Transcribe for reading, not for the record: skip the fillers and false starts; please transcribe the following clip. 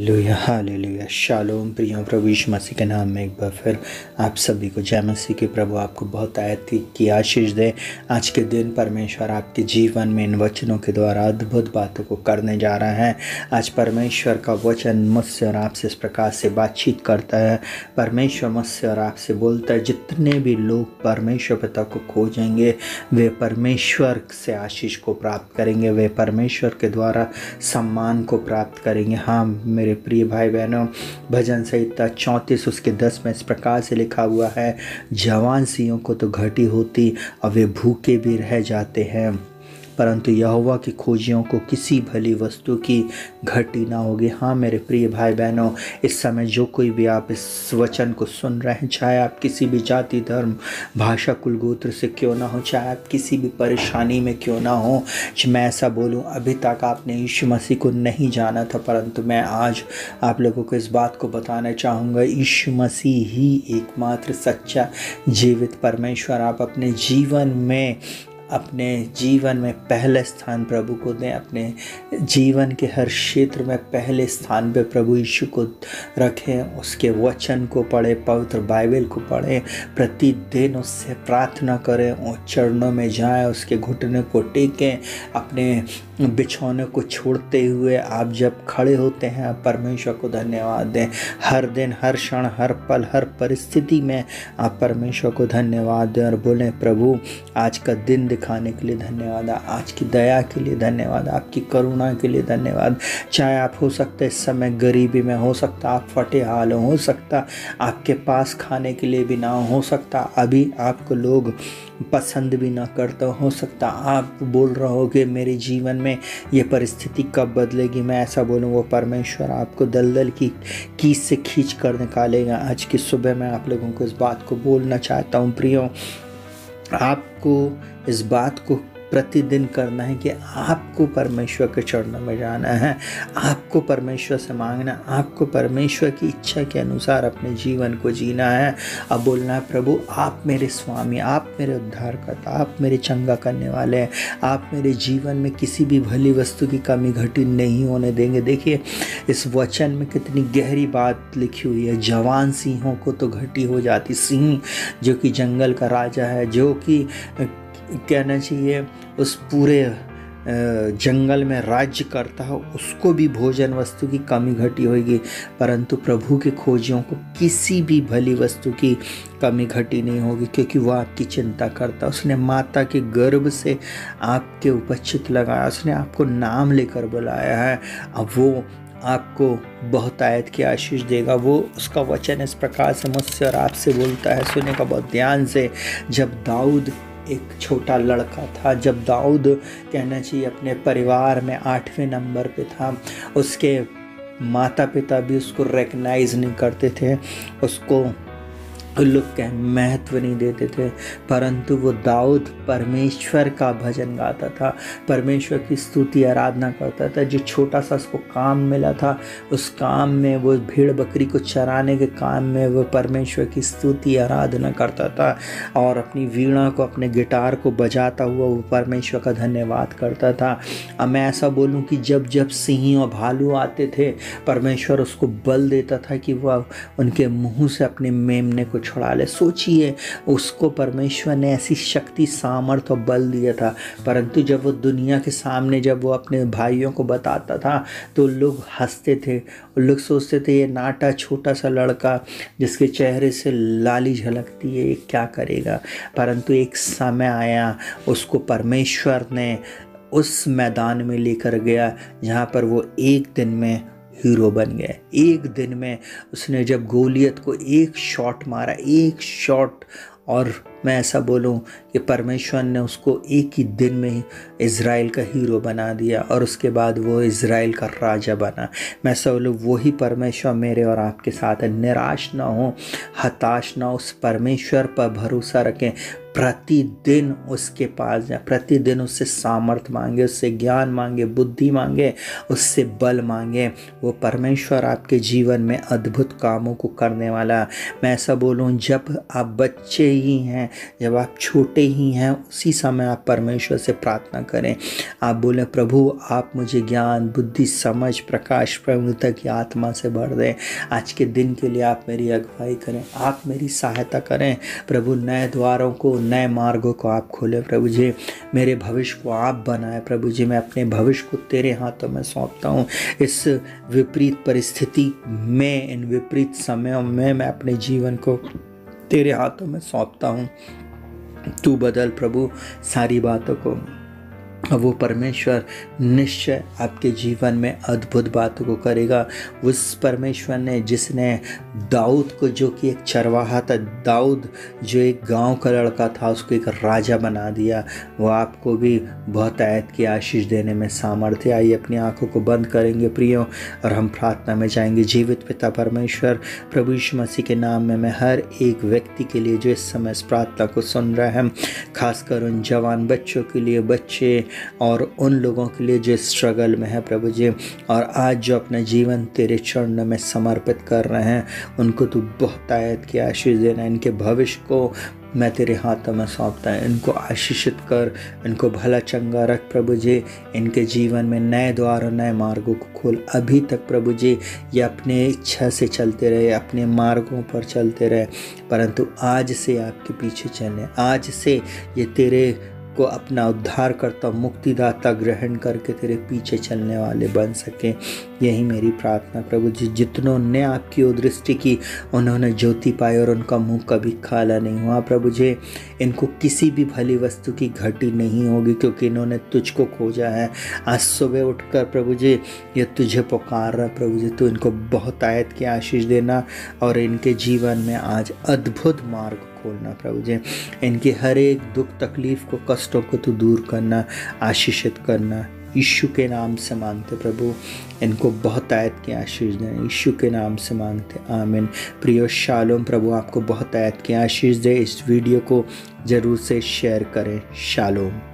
Hallelujah hallelujah shalom. प्रिय प्रभु यीशु मसीह के नाम में एक बार फिर आप सभी को जय मसीह की। प्रभु आपको बहुत आयत की आशीष दे। आज के दिन परमेश्वर आपके जीवन में इन वचनों के द्वारा अद्भुत बातों को करने जा रहा है। आज परमेश्वर का वचन मुझसे और आपसे इस प्रकार से बातचीत करता है। परमेश्वर मुझसे और आपसे बोलता है, जितने भी लोग परमेश्वर पिता को खोजेंगे वे परमेश्वर से आशीष को प्राप्त करेंगे, वे परमेश्वर के द्वारा सम्मान को प्राप्त करेंगे। हाँ मेरे प्रिय भाई बहनों, भजन संहिता 34 उसके 10 में इस प्रकार से लिखा हुआ है, जवान सिंहों को तो घटी होती और वे भूखे भी रह जाते हैं, परंतु यहोवा की खोजियों को किसी भली वस्तु की घटी ना होगी। हाँ मेरे प्रिय भाई बहनों, इस समय जो कोई भी आप इस वचन को सुन रहे हैं, चाहे आप किसी भी जाति धर्म भाषा कुल गोत्र से क्यों ना हो, चाहे आप किसी भी परेशानी में क्यों ना हो, मैं ऐसा बोलूं, अभी तक आपने यीशु मसीह को नहीं जाना था, परंतु मैं आज आप लोगों को इस बात को बताना चाहूँगा, यीशु मसीह ही एकमात्र सच्चा जीवित परमेश्वर। आप अपने जीवन में पहले स्थान प्रभु को दें। अपने जीवन के हर क्षेत्र में पहले स्थान पे प्रभु यीशु को रखें। उसके वचन को पढ़ें, पवित्र बाइबल को पढ़ें, प्रतिदिन उससे प्रार्थना करें और चरणों में जाएं, उसके घुटने को टेकें। अपने बिछौने को छोड़ते हुए आप जब खड़े होते हैं, आप परमेश्वर को धन्यवाद दें। हर दिन, हर क्षण, हर पल, हर परिस्थिति में आप परमेश्वर को धन्यवाद दें और बोलें, प्रभु आज का दिन दिखाने के लिए धन्यवाद, आज की दया के लिए धन्यवाद, आपकी करुणा के लिए धन्यवाद। चाहे आप हो सकता है इस समय गरीबी में, हो सकता आप फटे हाल हो सकता आपके पास खाने के लिए भी ना हो सकता अभी आपको लोग पसंद भी ना करता हो सकता आप बोल रहे हो कि मेरे जीवन में ये परिस्थिति कब बदलेगी। मैं ऐसा बोलूँ, वो परमेश्वर आपको दलदल की कीच से खींच कर निकालेगा। आज की सुबह मैं आप लोगों को इस बात को बोलना चाहता हूँ प्रियो, आपको इस बात को प्रतिदिन करना है कि आपको परमेश्वर के चरणों में जाना है, आपको परमेश्वर से मांगना, आपको परमेश्वर की इच्छा के अनुसार अपने जीवन को जीना है। अब बोलना है, प्रभु आप मेरे स्वामी, आप मेरे उद्धारकर्ता, आप मेरे चंगा करने वाले हैं, आप मेरे जीवन में किसी भी भली वस्तु की कमी घटी नहीं होने देंगे। देखिए इस वचन में कितनी गहरी बात लिखी हुई है। जवान सिंहों को तो घटी हो जाती, सिंह जो कि जंगल का राजा है, जो कि कहना चाहिए उस पूरे जंगल में राज्य करता है, उसको भी भोजन वस्तु की कमी घटी होगी, परंतु प्रभु के खोजियों को किसी भी भली वस्तु की कमी घटी नहीं होगी, क्योंकि वह आपकी चिंता करता है। उसने माता के गर्भ से आपके ऊपर चित लगाया, उसने आपको नाम लेकर बुलाया है। अब वो आपको बहुत आयत की आशीष देगा। वो उसका वचन इस प्रकार से मुझसे और आपसे बोलता है, सुने का बहुत ध्यान से। जब दाऊद एक छोटा लड़का था, जब दाऊद कहना चाहिए अपने परिवार में 8वें नंबर पे था, उसके माता पिता भी उसको रिकग्नाइज नहीं करते थे, उसको लोग क्या महत्व नहीं देते थे, परंतु वो दाऊद परमेश्वर का भजन गाता था, परमेश्वर की स्तुति आराधना करता था। जो छोटा सा उसको काम मिला था, उस काम में वो भेड़ बकरी को चराने के काम में वो परमेश्वर की स्तुति आराधना करता था और अपनी वीणा को, अपने गिटार को बजाता हुआ वो परमेश्वर का धन्यवाद करता था। अब मैं ऐसा बोलूँ कि जब जब सिंह और भालू आते थे, परमेश्वर उसको बल देता था कि वह उनके मुँह से अपने मेमने को छुड़ा ले। सोचिए, उसको परमेश्वर ने ऐसी शक्ति, सामर्थ और बल दिया था, परंतु जब वो दुनिया के सामने, जब वो अपने भाइयों को बताता था तो लोग हंसते थे, लोग सोचते थे ये नाटा छोटा सा लड़का जिसके चेहरे से लाली झलकती है, ये क्या करेगा। परंतु एक समय आया, उसको परमेश्वर ने उस मैदान में लेकर गया जहाँ पर वो एक दिन में हीरो बन गए। एक दिन में उसने जब गोलियत को एक शॉट मारा, एक शॉट, और मैं ऐसा बोलूं कि परमेश्वर ने उसको एक ही दिन में इज़राइल का हीरो बना दिया और उसके बाद वो इज़राइल का राजा बना। मैं ऐसा बोलूं, वही परमेश्वर मेरे और आपके साथ है। निराश ना हो, हताश ना हो, उस परमेश्वर पर भरोसा रखें। प्रतिदिन उसके पास जाए, प्रतिदिन उससे सामर्थ मांगे, उससे ज्ञान मांगे, बुद्धि मांगे, उससे बल मांगे। वो परमेश्वर आपके जीवन में अद्भुत कामों को करने वाला। मैं ऐसा बोलूँ, जब आप बच्चे ही हैं जब आप छोटे ही हैं उसी समय आप परमेश्वर से प्रार्थना करें। आप बोलें, प्रभु आप मुझे ज्ञान, बुद्धि, समझ, प्रकाश, प्रभुता की आत्मा से भर दें। आज के दिन के लिए आप मेरी अगुवाई करें, आप मेरी सहायता करें प्रभु। नए द्वारों को, नए मार्गों को आप खोलें प्रभु जी। मेरे भविष्य को आप बनाएं प्रभु जी। मैं अपने भविष्य को तेरे हाथों में सौंपता हूँ। इस विपरीत परिस्थिति में, इन विपरीत समयों में मैं अपने जीवन को तेरे हाथों में सौंपता हूँ। तू बदल प्रभु सारी बातों को। वो परमेश्वर निश्चय आपके जीवन में अद्भुत बातों को करेगा। उस परमेश्वर ने जिसने दाऊद को, जो कि एक चरवाहा था, दाऊद जो एक गांव का लड़का था, उसको एक राजा बना दिया, वो आपको भी बहुत आयत की आशीष देने में सामर्थ्य। आइए अपनी आंखों को बंद करेंगे प्रियो और हम प्रार्थना में जाएंगे। जीवित पिता परमेश्वर, प्रभु यीशु मसीह के नाम में मैं हर एक व्यक्ति के लिए जो इस समय इस प्रार्थना को सुन रहे हैं, खासकर उन जवान बच्चों के लिए, बच्चे और उन लोगों के लिए जो स्ट्रगल में है प्रभु जी, और आज जो अपना जीवन तेरे चरणों में समर्पित कर रहे हैं, उनको तू बहुत आयत की आशीष देना। इनके भविष्य को मैं तेरे हाथों में सौंपता है। इनको आशीषित कर, इनको भला चंगा रख प्रभु जी। इनके जीवन में नए द्वार और नए मार्गों को खोल। अभी तक प्रभु जी ये अपने इच्छा से चलते रहे, अपने मार्गों पर चलते रहे, परंतु आज से आपके पीछे चलें। आज से ये तेरे को अपना उद्धार करता, मुक्तिदाता ग्रहण करके तेरे पीछे चलने वाले बन सकें। यही मेरी प्रार्थना प्रभु जी। जितनों ने आपकी ओर दृष्टि की, उन्होंने ज्योति पाई और उनका मुंह कभी काला नहीं हुआ प्रभु जी। इनको किसी भी भली वस्तु की घटी नहीं होगी, क्योंकि इन्होंने तुझको खोजा है। आज सुबह उठकर प्रभु जी ये तुझे पुकार रहा प्रभु जी। तो इनको बहुत आयत की आशीष देना और इनके जीवन में आज अद्भुत मार्ग खोलना प्रभु जी। इनकी हर एक दुख तकलीफ को, कष्टों को तू दूर करना, आशीषित करना। यीशु के नाम से मांगते प्रभु, इनको बहुत आयत की आशीष दें। यीशु के नाम से मांगते, आमीन। प्रियो शालोम, प्रभु आपको बहुत आयत की आशीष दे। इस वीडियो को ज़रूर से शेयर करें। शालोम।